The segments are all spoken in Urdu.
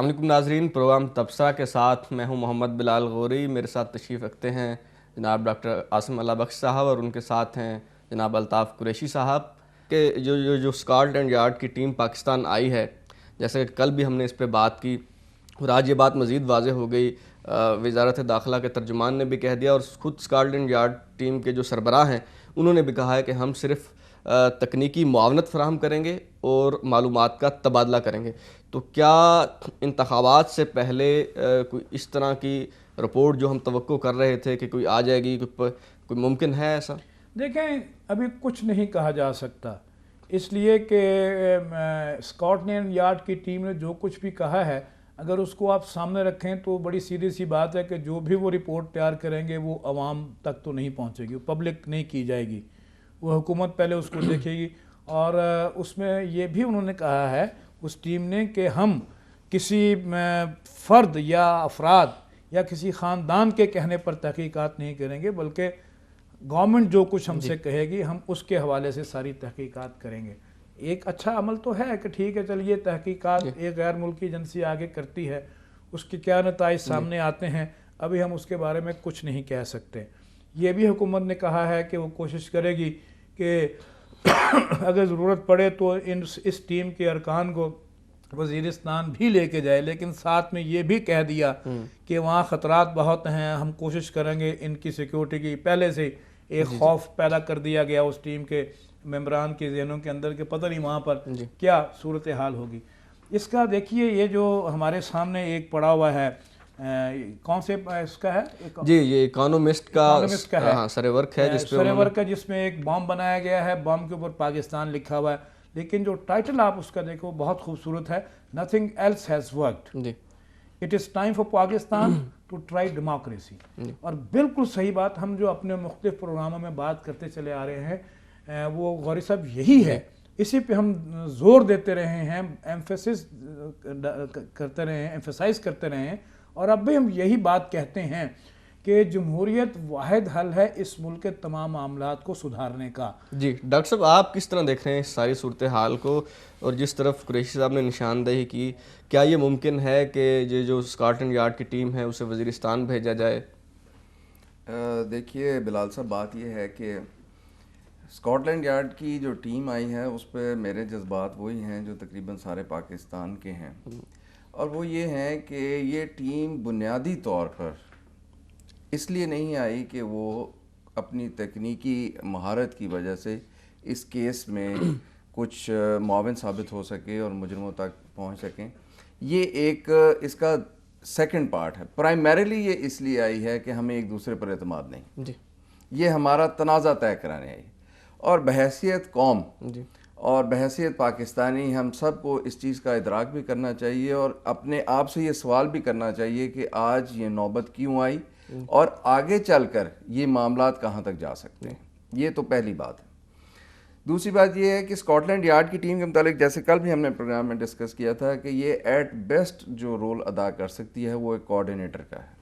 السلام علیکم ناظرین، پروگرام تبصرہ کے ساتھ میں ہوں محمد بلال غوری۔ میرے ساتھ تشریف رکھتے ہیں جناب ڈاکٹر عاصم اللہ بخش صاحب اور ان کے ساتھ ہیں جناب الطاف قریشی صاحب کہ جو اسکاٹ لینڈ یارڈ کی ٹیم پاکستان آئی ہے، جیسے کہ کل بھی ہم نے اس پہ بات کی اور آج یہ بات مزید واضح ہو گئی۔ وزارت داخلہ کے ترجمان نے بھی کہہ دیا اور خود اسکاٹ لینڈ یارڈ ٹیم کے جو سربراہ ہیں انہوں نے بھی کہا ہے کہ ہم صرف تکنیکی معاونت فراہم کریں گے اور معلومات کا تبادلہ کریں گے۔ تو کیا انتخابات سے پہلے کوئی اس طرح کی رپورٹ جو ہم توقع کر رہے تھے کہ کوئی آ جائے گی، کوئی ممکن ہے ایسا؟ دیکھیں، ابھی کچھ نہیں کہا جا سکتا، اس لیے کہ اسکاٹ لینڈ یارڈ کی ٹیم نے جو کچھ بھی کہا ہے اگر اس کو آپ سامنے رکھیں تو بڑی سیدھی سی بات ہے کہ جو بھی وہ رپورٹ تیار کریں گے وہ عوام تک تو نہیں پہنچے گی، پبلک نہیں کی جائے گی، وہ حکومت پہلے اس کو دیکھے گی۔ اور اس میں یہ بھی انہوں نے کہا ہے اس ٹیم نے کہ ہم کسی فرد یا افراد یا کسی خاندان کے کہنے پر تحقیقات نہیں کریں گے، بلکہ گورنمنٹ جو کچھ ہم سے کہے گی ہم اس کے حوالے سے ساری تحقیقات کریں گے۔ ایک اچھا عمل تو ہے کہ ٹھیک ہے، چلیے تحقیقات ایک غیر ملکی ایجنسی آگے کرتی ہے، اس کے کیا نتائج سامنے آتے ہیں ابھی ہم اس کے بارے میں کچھ نہیں کہہ سکتے۔ یہ بھی حکومت نے کہا ہے کہ وہ کوشش کرے گی کہ اگر ضرورت پڑے تو اس ٹیم کے ارکان کو وزیرستان بھی لے کے جائے، لیکن ساتھ میں یہ بھی کہہ دیا کہ وہاں خطرات بہت ہیں، ہم کوشش کریں گے ان کی سیکیورٹی کی۔ پہلے سے ایک خوف پیدا کر دیا گیا اس ٹیم کے ممبران کے ذہنوں کے اندر کہ پتہ نہیں وہاں پر کیا صورتحال ہوگی۔ اس کا دیکھیے، یہ جو ہمارے سامنے ایک پڑا ہوا ہے، کون سے اس کا ہے؟ جی، یہ اکانومسٹ کا سرے ورک ہے جس میں ایک بام بنایا گیا ہے، بام کے اوپر پاکستان لکھا ہوا ہے، لیکن جو ٹائٹل آپ اس کا دیکھو بہت خوبصورت ہے، nothing else has worked, it is time for Pakistan to try democracy. اور بالکل صحیح بات، ہم جو اپنے مختلف پروگراموں میں بات کرتے چلے آ رہے ہیں وہ غوری صاحب یہی ہے، اسی پہ ہم زور دیتے رہے ہیں، ایمفیسائز کرتے رہے ہیں، اور اب بھی ہم یہی بات کہتے ہیں کہ جمہوریت واحد حل ہے اس ملک کے تمام معاملات کو سدھارنے کا۔ جی ڈاکٹر صاحب، آپ کس طرح دیکھ رہے ہیں اس ساری صورتحال کو، اور جس طرف قریشی صاحب نے نشاندہی کی، کیا یہ ممکن ہے کہ یہ جو اسکاٹ لینڈ یارڈ کی ٹیم ہے اسے وزیرستان بھیجا جائے؟ دیکھیے بلال صاحب، بات یہ ہے کہ اسکاٹ لینڈ یارڈ کی جو ٹیم آئی ہے اس پہ میرے جذبات وہی ہیں جو تقریباً سارے پاکستان کے ہیں، اور وہ یہ ہیں کہ یہ ٹیم بنیادی طور پر اس لیے نہیں آئی کہ وہ اپنی تکنیکی مہارت کی وجہ سے اس کیس میں کچھ معاون ثابت ہو سکے اور مجرموں تک پہنچ سکیں۔ یہ ایک اس کا سیکنڈ پارٹ ہے۔ پرائمریلی یہ اس لیے آئی ہے کہ ہمیں ایک دوسرے پر اعتماد نہیں، یہ ہمارا تنازع طے کرانے آئی، اور بحیثیت قوم اور بحیثیت پاکستانی ہم سب کو اس چیز کا ادراک بھی کرنا چاہیے اور اپنے آپ سے یہ سوال بھی کرنا چاہیے کہ آج یہ نوبت کیوں آئی اور آگے چل کر یہ معاملات کہاں تک جا سکتے ہیں۔ یہ تو پہلی بات ہے۔ دوسری بات یہ ہے کہ اسکاٹ لینڈ یارڈ کی ٹیم کے متعلق جیسے کل بھی ہم نے پروگرام میں ڈسکس کیا تھا کہ یہ ایٹ بیسٹ جو رول ادا کر سکتی ہے وہ ایک کوآرڈینیٹر کا ہے،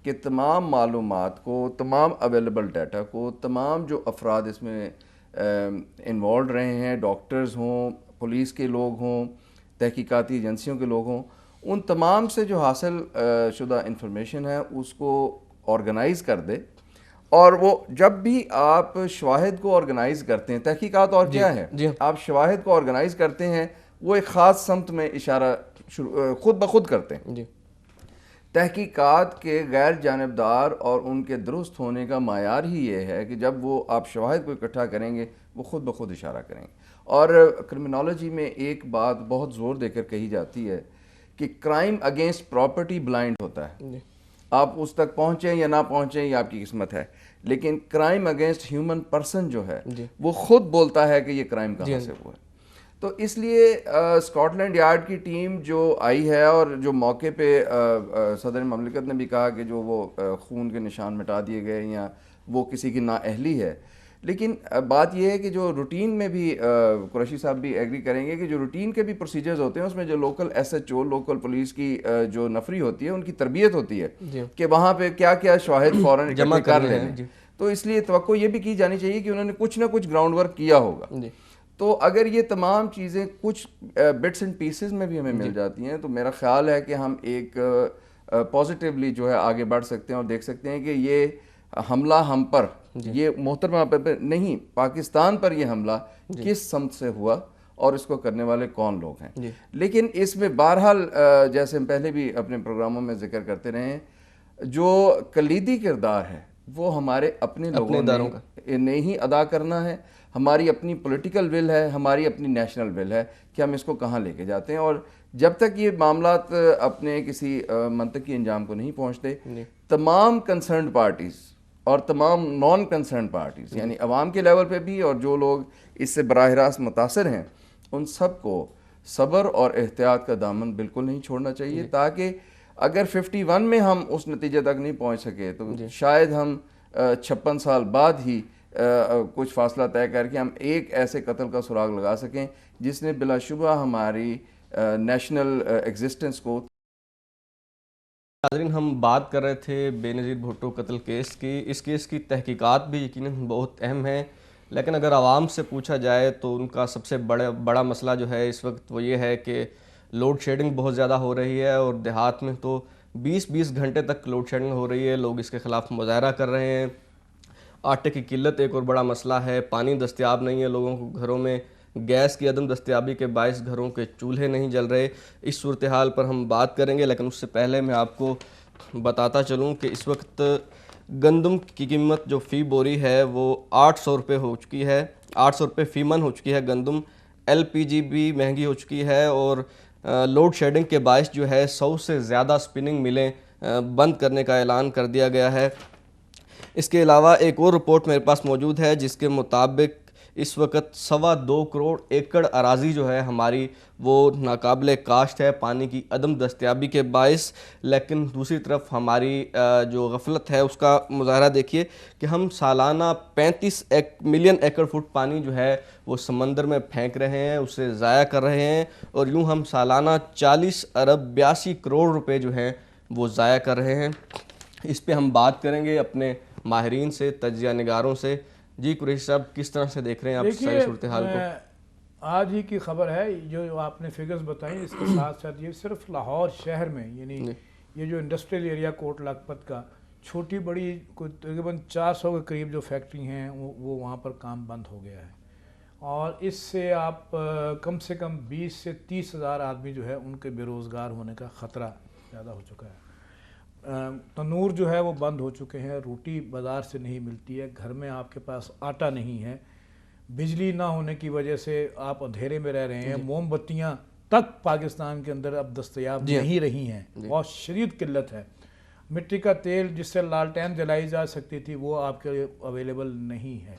کہ تمام معلومات کو، تمام اویلیبل ڈیٹا کو، تمام جو افراد اس میں انوالوڈ رہے ہیں، ڈاکٹرز ہوں، پولیس کے لوگ ہوں، تحقیقاتی ایجنسیوں کے لوگ ہوں، ان تمام سے جو حاصل شدہ انفارمیشن ہے اس کو آرگنائز کر دے، اور وہ جب بھی آپ شواہد کو آرگنائز کرتے ہیں، تحقیقات اور کیا ہے، آپ شواہد کو آرگنائز کرتے ہیں، وہ ایک خاص سمت میں اشارہ خود بخود کرتے ہیں۔ تحقیقات کے غیر جانبدار اور ان کے درست ہونے کا معیار ہی یہ ہے کہ جب وہ آپ شواہد کو اکٹھا کریں گے وہ خود بخود اشارہ کریں گے۔ اور کرمنالوجی میں ایک بات بہت زور دے کر کہی جاتی ہے کہ کرائم اگینسٹ پراپرٹی بلائنڈ ہوتا ہے، آپ اس تک پہنچیں یا نہ پہنچیں یہ آپ کی قسمت ہے، لیکن کرائم اگینسٹ ہیومن پرسن جو ہے وہ خود بولتا ہے کہ یہ کرائم کہاں سے ہوا ہے۔ تو اس لیے اسکاٹ لینڈ یارڈ کی ٹیم جو آئی ہے، اور جو موقع پہ صدر مملکت نے بھی کہا کہ جو وہ خون کے نشان مٹا دیے گئے یا وہ کسی کی نااہلی ہے، لیکن بات یہ ہے کہ جو روٹین میں بھی قریشی صاحب بھی ایگری کریں گے کہ جو روٹین کے بھی پروسیجرز ہوتے ہیں اس میں جو local S H O, local police کی جو نفری ہوتی ہے ان کی تربیت ہوتی ہے کہ وہاں پہ کیا کیا شواہد فوراً جمع کر لیں۔ تو اس لیے توقع یہ بھی کی جانی چاہیے کہ انہوں نے کچھ نہ کچھ گراؤنڈ ورک کیا ہوگا۔ تو اگر یہ تمام چیزیں کچھ بٹس اینڈ پیسز میں بھی ہمیں مل جاتی ہیں تو میرا خیال ہے کہ ہم ایک پازیٹیولی جو ہے آگے بڑھ سکتے ہیں اور دیکھ سکتے ہیں کہ یہ حملہ ہم پر، یہ محترمہ پہ نہیں، پاکستان پر یہ حملہ کس سمت سے ہوا اور اس کو کرنے والے کون لوگ ہیں. لیکن اس میں بہرحال جیسے ہم پہلے بھی اپنے پروگراموں میں ذکر کرتے رہے ہیں، جو کلیدی کردار ہے وہ ہمارے اپنے لوگوں نے ہی ادا کرنا ہے. ہماری اپنی پولیٹیکل ول ہے، ہماری اپنی نیشنل ول ہے کہ ہم اس کو کہاں لے کے جاتے ہیں. اور جب تک یہ معاملات اپنے کسی منطقی انجام کو نہیں پہنچتے، تمام کنسرنڈ پارٹیز اور تمام نان کنسرنڈ پارٹیز، یعنی عوام کے لیول پہ بھی اور جو لوگ اس سے براہ راست متاثر ہیں، ان سب کو صبر اور احتیاط کا دامن بالکل نہیں چھوڑنا چاہیے، تاکہ اگر 51 میں ہم اس نتیجے تک نہیں پہنچ سکے تو شاید ہم 56 سال بعد ہی کچھ فاصلہ طے کر کے ہم ایک ایسے قتل کا سراغ لگا سکیں جس نے بلا شبہ ہماری نیشنل ایگزسٹنس کو. ناظرین، ہم بات کر رہے تھے بے نظیر بھٹو قتل کیس کی. اس کیس کی تحقیقات بھی یقیناً بہت اہم ہیں، لیکن اگر عوام سے پوچھا جائے تو ان کا سب سے بڑا مسئلہ جو ہے اس وقت وہ یہ ہے کہ لوڈ شیڈنگ بہت زیادہ ہو رہی ہے، اور دیہات میں تو 20 گھنٹے تک لوڈ شیڈنگ ہو رہی ہے. لوگ اس کے خلاف مظاہرہ کر رہے ہیں. آٹے کی قلت ایک اور بڑا مسئلہ ہے. پانی دستیاب نہیں ہے لوگوں کو گھروں میں. گیس کی عدم دستیابی کے باعث گھروں کے چولہے نہیں جل رہے. اس صورتحال پر ہم بات کریں گے، لیکن اس سے پہلے میں آپ کو بتاتا چلوں کہ اس وقت گندم کی قیمت جو فی بوری ہے وہ 800 روپے ہو چکی ہے. 800 روپے فی من ہو چکی ہے گندم. ایل پی جی بھی مہنگی ہو چکی ہے، اور لوڈ شیڈنگ کے باعث جو ہے 100 سے زیادہ سپننگ ملیں بند کرنے کا اعلان کر دیا گیا ہے. اس کے علاوہ ایک اور رپورٹ میرے پاس موجود ہے جس کے مطابق اس وقت 2.25 کروڑ ایکڑ اراضی جو ہے ہماری وہ ناقابل کاشت ہے پانی کی عدم دستیابی کے باعث. لیکن دوسری طرف ہماری جو غفلت ہے اس کا مظاہرہ دیکھیے کہ ہم سالانہ 35 ملین ایکڑ فٹ پانی جو ہے وہ سمندر میں پھینک رہے ہیں، اسے ضائع کر رہے ہیں، اور یوں ہم سالانہ 40 ارب 82 کروڑ روپے جو ہیں وہ ضائع کر رہے ہیں. اس پہ ہم بات کریں گے اپنے ماہرین سے، تجزیہ نگاروں سے. جی قریشی صاحب، کس طرح سے دیکھ رہے ہیں آپ ساری صورتحال کو؟ آج ہی کی خبر ہے جو آپ نے فگرز بتائیں، اس کے ساتھ ساتھ یہ صرف لاہور شہر میں، یعنی یہ جو انڈسٹریل ایریا کوٹ لکھپت کا چھوٹی بڑی کوئی تقریباً 400 کے قریب جو فیکٹری ہیں وہ وہاں پر کام بند ہو گیا ہے. اور اس سے آپ کم سے کم 20 سے 30 ہزار آدمی جو ہے ان کے بے روزگار ہونے کا خطرہ زیادہ ہو چکا ہے. تنور جو ہے وہ بند ہو چکے ہیں، روٹی بازار سے نہیں ملتی ہے، گھر میں آپ کے پاس آٹا نہیں ہے، بجلی نہ ہونے کی وجہ سے آپ اندھیرے میں رہ رہے ہیں. موم بتیاں تک پاکستان کے اندر اب دستیاب نہیں رہی ہیں، بہت شدید قلت ہے. مٹی کا تیل جس سے لالٹین جلائی جا سکتی تھی وہ آپ کے اویلیبل نہیں ہے.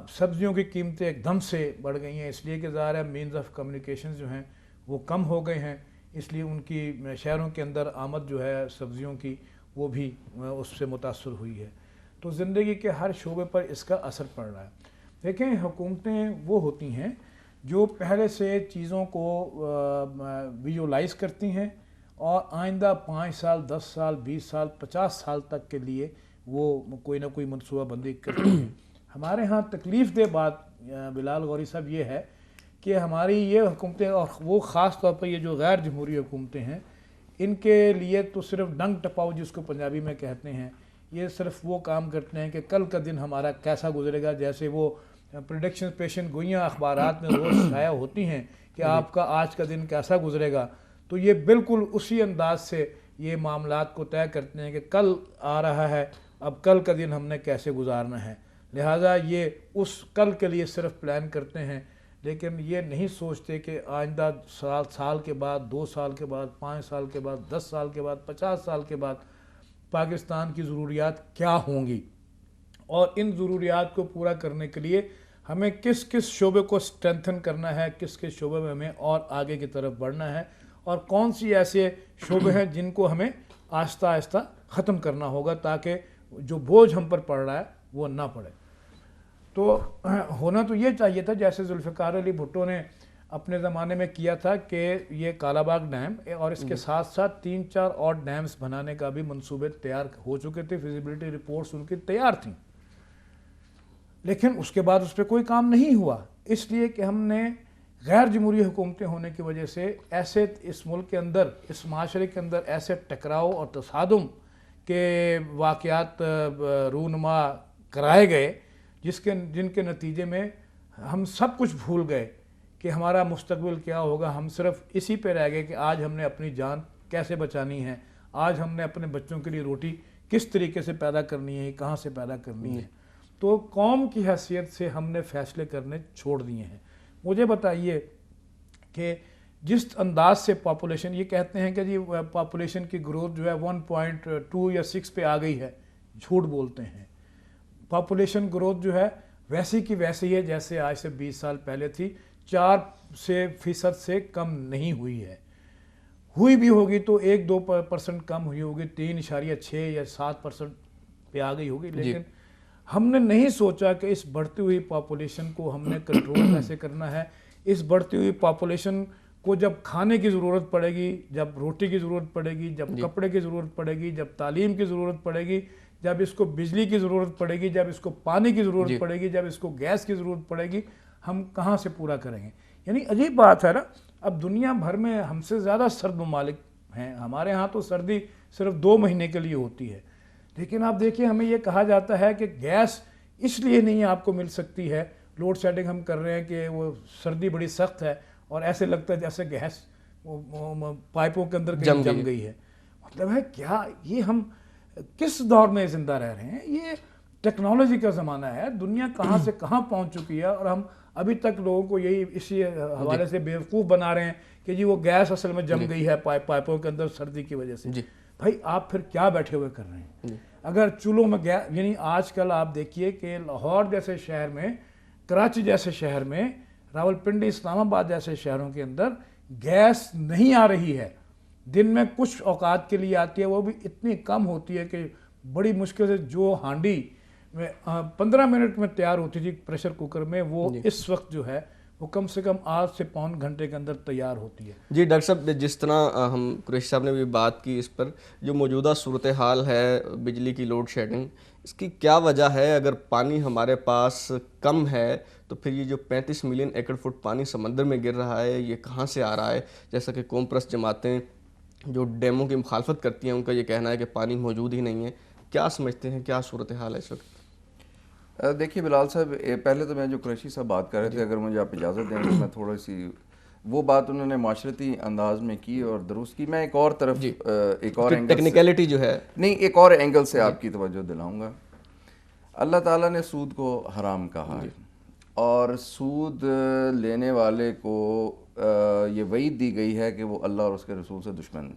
سبزیوں کی قیمتیں ایک دم سے بڑھ گئی ہیں، اس لیے کہ ظاہر ہے مینز آف کمیونیکیشن جو ہیں وہ کم ہو گئے ہیں، اس لیے ان کی شہروں کے اندر آمد جو ہے سبزیوں کی وہ بھی اس سے متاثر ہوئی ہے. تو زندگی کے ہر شعبے پر اس کا اثر پڑ رہا ہے. دیکھیں، حکومتیں وہ ہوتی ہیں جو پہلے سے چیزوں کو ویژولائز کرتی ہیں اور آئندہ 5 سال 10 سال 20 سال 50 سال تک کے لیے وہ کوئی نہ کوئی منصوبہ بندی کرتی ہیں. ہمارے ہاں تکلیف دہ بات بلال غوری صاحب یہ ہے کہ ہماری یہ حکومتیں، اور وہ خاص طور پر یہ جو غیر جمہوری حکومتیں ہیں، ان کے لیے تو صرف ڈنگ ٹپاؤ جس کو پنجابی میں کہتے ہیں، یہ صرف وہ کام کرتے ہیں کہ کل کا دن ہمارا کیسا گزرے گا. جیسے وہ پریڈکشن پیشن گوئیاں اخبارات میں روز شائع ہوتی ہیں کہ آپ کا آج کا دن کیسا گزرے گا، تو یہ بالکل اسی انداز سے یہ معاملات کو طے کرتے ہیں کہ کل آ رہا ہے، اب کل کا دن ہم نے کیسے گزارنا ہے. لہٰذا یہ اس کل کے لیے صرف پلان کرتے ہیں، لیکن یہ نہیں سوچتے کہ آئندہ سال کے بعد 2 سال کے بعد 5 سال کے بعد 10 سال کے بعد 50 سال کے بعد پاکستان کی ضروریات کیا ہوں گی، اور ان ضروریات کو پورا کرنے کے لیے ہمیں کس کس شعبے کو اسٹرینتھن کرنا ہے، کس کس شعبے میں ہمیں اور آگے کی طرف بڑھنا ہے، اور کون سی ایسے شعبے ہیں جن کو ہمیں آہستہ آہستہ ختم کرنا ہوگا تاکہ جو بوجھ ہم پر پڑ رہا ہے وہ نہ پڑے. تو ہونا تو یہ چاہیے تھا جیسے ذوالفقار علی بھٹو نے اپنے زمانے میں کیا تھا کہ یہ کالا باغ ڈیم اور اس کے ساتھ ساتھ 3-4 اور ڈیمز بنانے کا بھی منصوبے تیار ہو چکے تھے، فیزیبلٹی رپورٹس ان کی تیار تھیں، لیکن اس کے بعد اس پہ کوئی کام نہیں ہوا. اس لیے کہ ہم نے غیر جمہوری حکومتیں ہونے کی وجہ سے ایسے اس ملک کے اندر، اس معاشرے کے اندر ایسے ٹکراؤ اور تصادم کے واقعات رونما کرائے گئے جن کے نتیجے میں ہم سب کچھ بھول گئے کہ ہمارا مستقبل کیا ہوگا. ہم صرف اسی پہ رہ گئے کہ آج ہم نے اپنی جان کیسے بچانی ہے، آج ہم نے اپنے بچوں کے لیے روٹی کس طریقے سے پیدا کرنی ہے، کہاں سے پیدا کرنی ہے. تو قوم کی حیثیت سے ہم نے فیصلے کرنے چھوڑ دیے ہیں. مجھے بتائیے کہ جس انداز سے پاپولیشن، یہ کہتے ہیں کہ جی پاپولیشن کی گروتھ جو ہے 1.2 یا 6 پہ آ گئی ہے، جھوٹ بولتے ہیں. پاپولیشن گروتھ جو ہے ویسی کی ویسی ہے جیسے آج سے 20 سال پہلے تھی، 4% سے کم نہیں ہوئی ہے. ہوئی بھی ہوگی تو 1-2% کم ہوئی ہوگی، 3.6 یا 7% پہ آ گئی ہوگی. لیکن ہم نے نہیں سوچا کہ اس بڑھتی ہوئی پاپولیشن کو ہم نے کنٹرول کیسے کرنا ہے. اس بڑھتی ہوئی پاپولیشن کو جب کھانے کی ضرورت پڑے گی، جب روٹی کی ضرورت پڑے گی، جب کپڑے کی ضرورت پڑے گی، جب تعلیم کی ضرورت پڑے گی، جب اس کو بجلی کی ضرورت پڑے گی، جب اس کو پانی کی ضرورت پڑے گی، جب اس کو گیس کی ضرورت پڑے گی، ہم کہاں سے پورا کریں گے؟ یعنی عجیب بات ہے نا. اب دنیا بھر میں ہم سے زیادہ سرد ممالک ہیں. ہمارے ہاں تو سردی صرف 2 مہینے کے لیے ہوتی ہے. لیکن آپ دیکھیں ہمیں یہ کہا جاتا ہے کہ گیس اس لیے نہیں آپ کو مل سکتی ہے، لوڈ شیڈنگ ہم کر رہے ہیں کہ وہ سردی بڑی سخت ہے اور ایسے لگتا ہے جیسے گیس پائپوں کے اندر کہیں جم گئی ہے. مطلب ہے کیا یہ ہم کس دور میں زندہ رہ رہے ہیں؟ یہ ٹیکنالوجی کا زمانہ ہے، دنیا کہاں سے کہاں پہنچ چکی ہے اور ہم ابھی تک لوگوں کو یہی اسی حوالے سے بیوقوف بنا رہے ہیں کہ جی وہ گیس اصل میں جم گئی ہے پائپوں کے اندر سردی کی وجہ سے. بھائی آپ پھر کیا بیٹھے ہوئے کر رہے ہیں؟ اگر چولہوں میں گیس، یعنی آج کل آپ دیکھیے کہ لاہور جیسے شہر میں، کراچی جیسے شہر میں، راولپنڈی، اسلام آباد جیسے شہروں کے اندر گیس نہیں آ رہی ہے. دن میں کچھ اوقات کے لیے آتی ہے، وہ بھی اتنی کم ہوتی ہے کہ بڑی مشکل سے جو ہانڈی میں 15 منٹ میں تیار ہوتی تھی پریشر کوکر میں، وہ اس وقت جو ہے وہ کم سے کم 8 سے پون گھنٹے کے اندر تیار ہوتی ہے. جی ڈاکٹر صاحب، جس طرح ہم قریشی صاحب نے بھی بات کی اس پر، جو موجودہ صورتحال ہے بجلی کی لوڈ شیڈنگ، اس کی کیا وجہ ہے؟ اگر پانی ہمارے پاس کم ہے تو پھر یہ جو 35 ملین ایکڑ فٹ پانی سمندر میں گر رہا ہے، یہ کہاں سے آ رہا ہے؟ جیسا کہ قوم پرست جماعتیں جو ڈیموں کی مخالفت کرتی ہیں، ان کا یہ کہنا ہے کہ پانی موجود ہی نہیں ہے. کیا سمجھتے ہیں، کیا صورتحال ہے اس وقت؟ دیکھیے بلال صاحب، پہلے تو میں جو قریشی صاحب بات کر رہے تھے، اگر مجھے آپ اجازت دیں تو میں تھوڑی سی وہ بات انہوں نے معاشرتی انداز میں کی اور درست کی. میں ایک اور طرف ایک اور اینگل ٹیکنیکلٹی جو ہے، نہیں، ایک اور اینگل سے آپ کی توجہ دلاؤں گا. اللہ تعالیٰ نے سود کو حرام کہا ہے اور سود لینے والے کو یہ وعید دی گئی ہے کہ وہ اللہ اور اس کے رسول سے دشمن